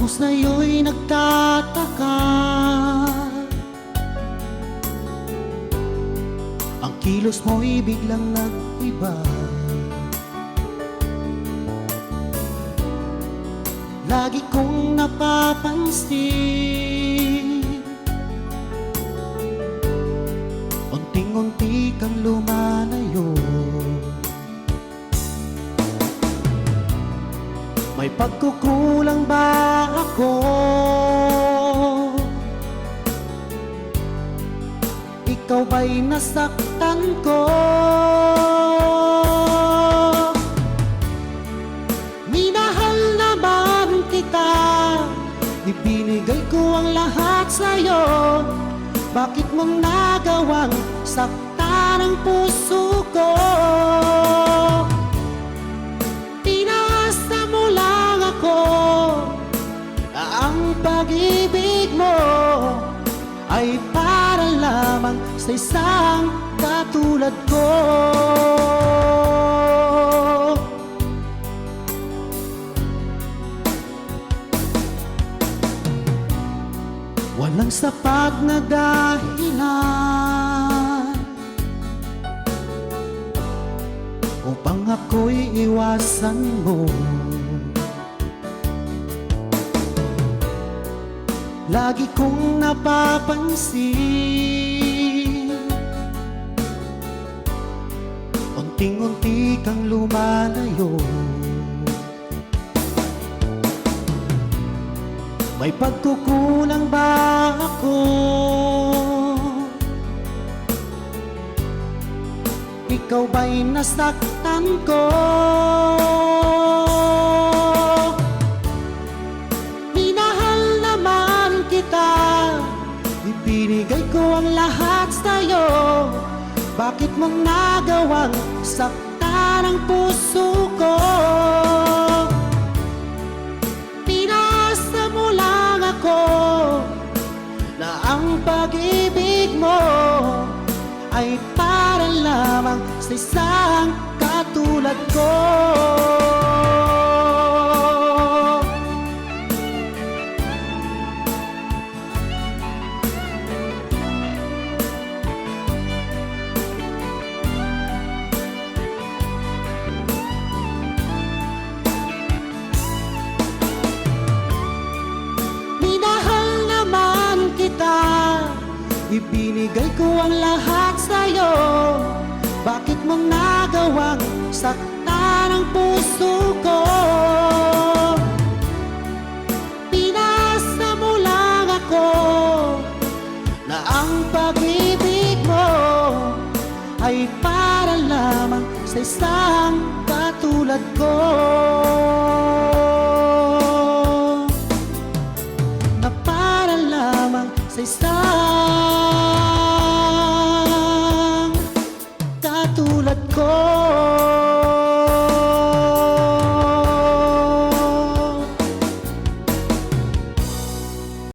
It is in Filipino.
Ako sa'yo'y nagtataka, ang kilos mo'y biglang nag-iba. Lagi kong napapansin, unting-unti kang lumalayo. May pagkukulang ba ako? Ikaw ba'y nasaktan ko? Minahal naman kita, ibinigay ko ang lahat sa'yo. Bakit mong nagawang saktan ang puso ko? Pinasa mo lang ako, ang pag-ibig mo ay para lamang sa isang katulad ko. Walang sapat na dahilan upang ako'y iwasan mo. Lagi kong napapansin, unting-unti kang lumalayo. May pagkukulang ba ako? Ikaw ba'y nasaktan ko? Minahal naman kita, ibinigay ko ang lahat sa'yo. Bakit mo nagawang saktan ang puso ko? Pinasa mo lang ako na ang pag-ibig mo ay para lamang sa isang katulad ko. Minahal naman kita, ibinigay ko ang lahat sa'yo. Bakit mo nagawang saktan ang puso ko? Pinasa mo lang ako na ang pag-ibig mo ay para lamang sa isang katulad ko.